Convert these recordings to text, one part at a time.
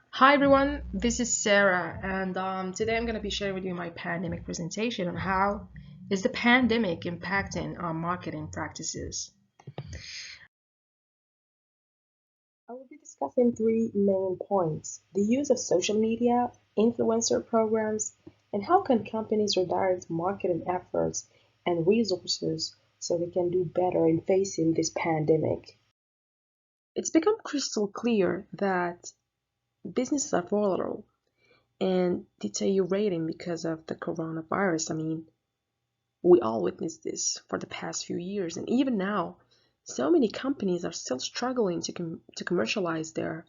Hi everyone, this is Sarah, and today I'm going to be sharing with you my pandemic presentation on how is the pandemic impacting our marketing practices. I will be discussing three main points: the use of social media, influencer programs, and how can companies redirect marketing efforts and resources so they can do better in facing this pandemic. It's become crystal clear that businesses are vulnerable and deteriorating because of the coronavirus. We all witnessed this for the past few years, and even now, so many companies are still struggling to commercialize their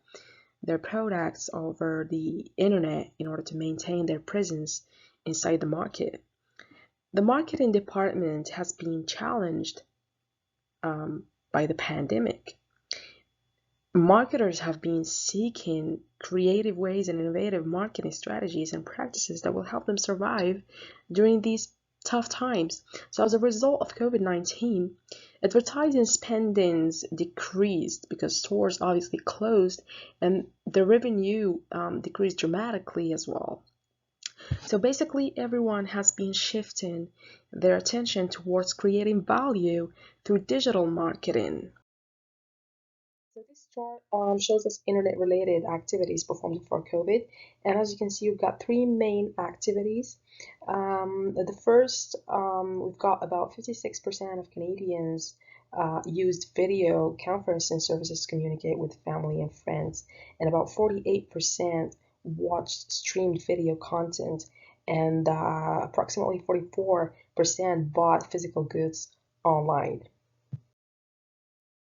products over the internet in order to maintain their presence inside the market. The marketing department has been challenged by the pandemic. Marketers have been seeking creative ways and innovative marketing strategies and practices that will help them survive during these tough times. So, as a result of COVID-19, advertising spendings decreased because stores obviously closed and the revenue decreased dramatically as well. So, basically, everyone has been shifting their attention towards creating value through digital marketing. So this chart shows us internet-related activities performed before COVID, and as you can see, we've got three main activities. The first, we've got about 56% of Canadians used video conferencing services to communicate with family and friends, and about 48% watched streamed video content, and approximately 44% bought physical goods online.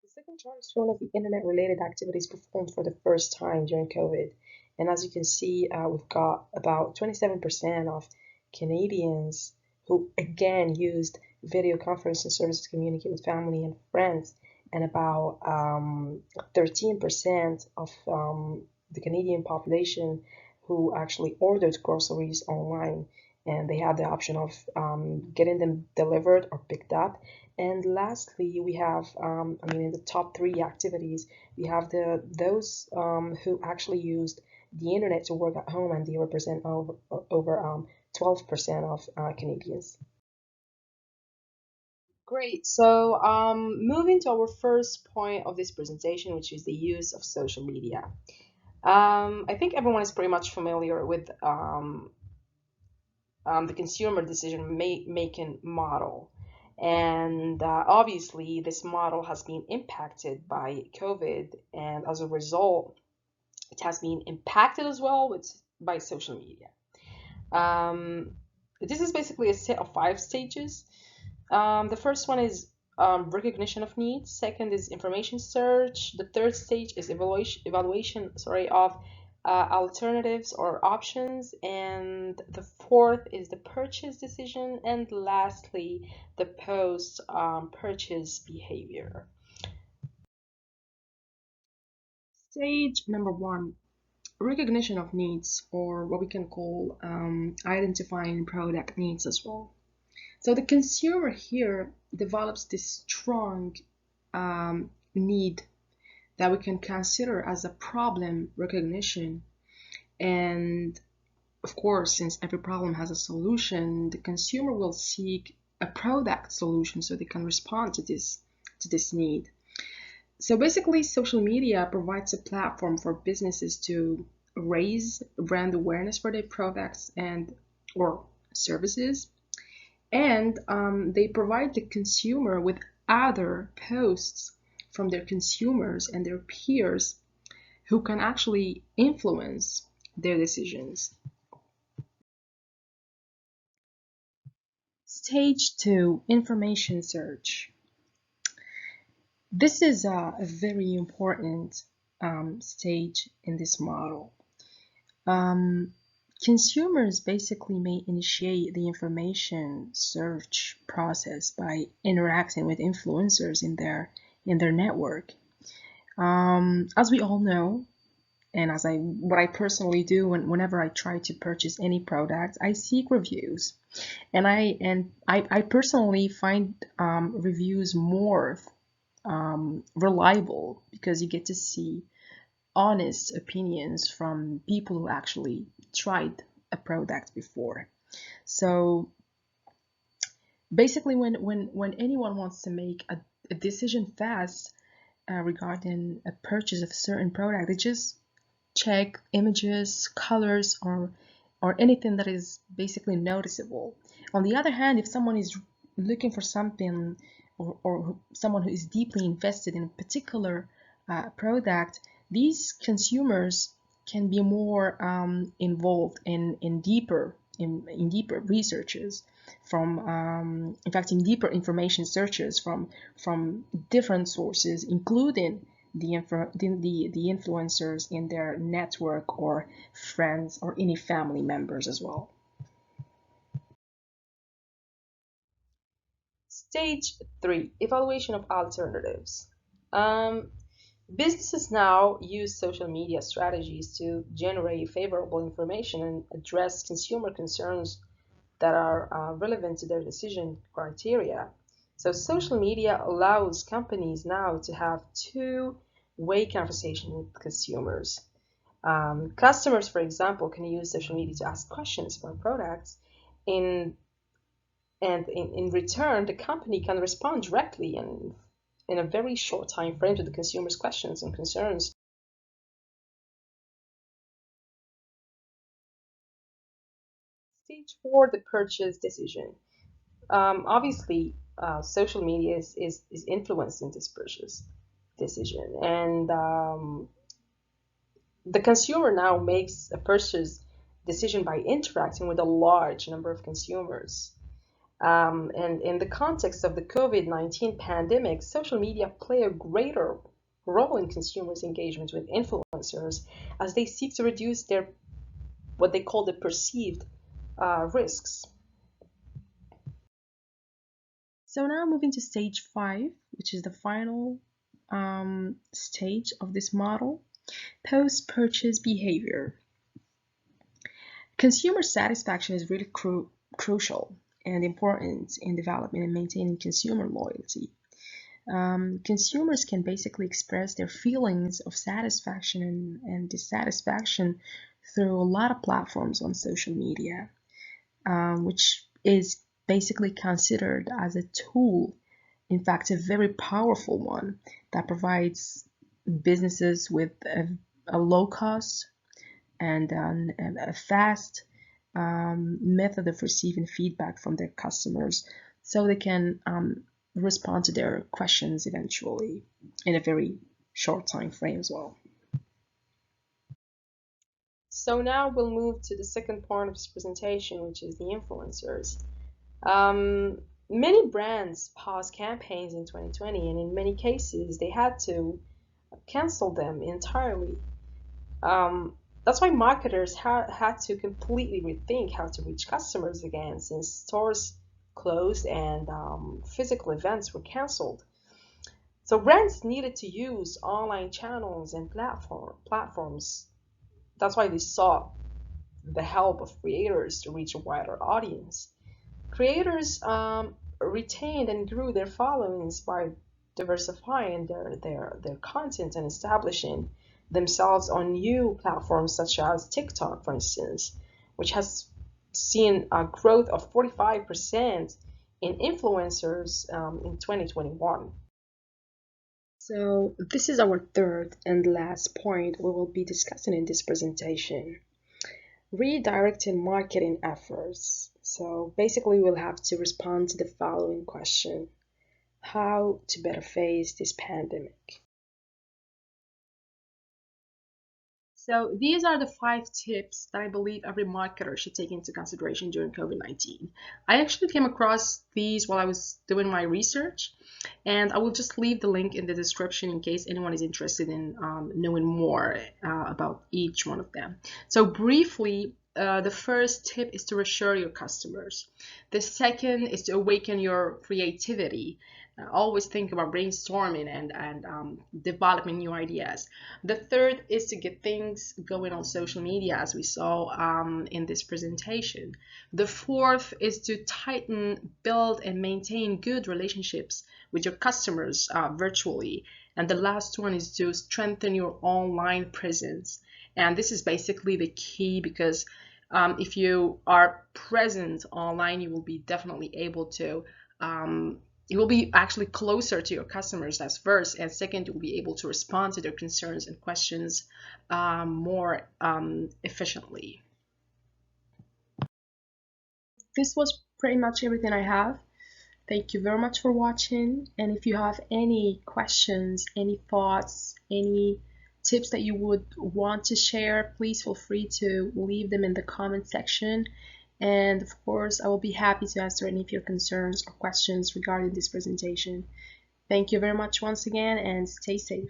The second chart is showing us the internet-related activities performed for the first time during COVID. And as you can see, we've got about 27% of Canadians who again used video conferencing services to communicate with family and friends, and about 13% of the Canadian population who actually ordered groceries online, and they had the option of getting them delivered or picked up. And lastly, we have, in the top three activities, we have those who actually used the internet to work at home, and they represent over 12% of Canadians. Great. So, moving to our first point of this presentation, which is the use of social media. I think everyone is pretty much familiar with the consumer decision making model. And obviously, this model has been impacted by COVID, and as a result, it has been impacted as well by social media. Um, this is basically a set of five stages. The first one is recognition of needs. Second is information search. The third stage is evaluation, of alternatives or options. And the fourth is the purchase decision. And lastly, the post purchase behavior. Stage number one, recognition of needs, or what we can call identifying product needs as well. So the consumer here develops this strong need that we can consider as a problem recognition. And of course, since every problem has a solution, the consumer will seek a product solution so they can respond to this need. So basically, social media provides a platform for businesses to raise brand awareness for their products and or services, and they provide the consumer with other posts from their consumers and their peers who can actually influence their decisions. Stage two, information search. This is a very important stage in this model. Um, Consumers basically may initiate the information search process by interacting with influencers in their network. As we all know, and as what I personally do whenever I try to purchase any product, I seek reviews, and I personally find reviews more reliable because you get to see honest opinions from people who actually tried a product before. So basically, when anyone wants to make a decision fast regarding a purchase of a certain product, they just check images, colors, or anything that is basically noticeable. On the other hand, if someone is looking for something, or someone who is deeply invested in a particular product, these consumers can be more involved in deeper researches from in fact in deeper information searches from different sources, including the influencers in their network or friends or any family members as well. Stage 3, evaluation of alternatives. Um, Businesses now use social media strategies to generate favorable information and address consumer concerns that are relevant to their decision criteria. So social media allows companies now to have two-way conversation with consumers. Customers, for example, can use social media to ask questions about products, in, and in return, the company can respond directly and in a very short time frame to the consumer's questions and concerns. Stage 4, the purchase decision. Obviously, social media is influencing this purchase decision, and the consumer now makes a purchase decision by interacting with a large number of consumers. And in the context of the COVID-19 pandemic, social media play a greater role in consumers' engagement with influencers as they seek to reduce their what they call the perceived risks. So now moving to stage 5, which is the final stage of this model, post-purchase behavior. Consumer satisfaction is really crucial and important in developing and maintaining consumer loyalty. Consumers can basically express their feelings of satisfaction and dissatisfaction through a lot of platforms on social media, which is basically considered as a tool, in fact, a very powerful one that provides businesses with a low cost and a fast method of receiving feedback from their customers so they can respond to their questions eventually in a very short time frame as well. So now we'll move to the second part of this presentation, which is the influencers. Many brands paused campaigns in 2020, and in many cases, they had to cancel them entirely. That's why marketers had to completely rethink how to reach customers again, since stores closed and physical events were canceled. So brands needed to use online channels and platforms. That's why they sought the help of creators to reach a wider audience. Creators retained and grew their followings by diversifying their content and establishing themselves on new platforms such as TikTok, for instance, which has seen a growth of 45% in influencers in 2021. So this is our third and last point we will be discussing in this presentation. Redirecting marketing efforts. So basically we'll have to respond to the following question: how to better face this pandemic? So these are the 5 tips that I believe every marketer should take into consideration during COVID-19. I actually came across these while I was doing my research, and I will just leave the link in the description in case anyone is interested in knowing more about each one of them. So briefly, the first tip is to reassure your customers. The second is to awaken your creativity. Always think about brainstorming and developing new ideas. The third is to get things going on social media, as we saw in this presentation. The fourth is to tighten, build, and maintain good relationships with your customers virtually. And the last one is to strengthen your online presence. And this is basically the key, because if you are present online, you will be definitely able to you will be actually closer to your customers. That's first, and second, you will be able to respond to their concerns and questions more efficiently. This was pretty much everything I have. Thank you very much for watching. And if you have any questions, any thoughts, any tips that you would want to share, please feel free to leave them in the comment section. And of course, I will be happy to answer any of your concerns or questions regarding this presentation. Thank you very much once again, and stay safe.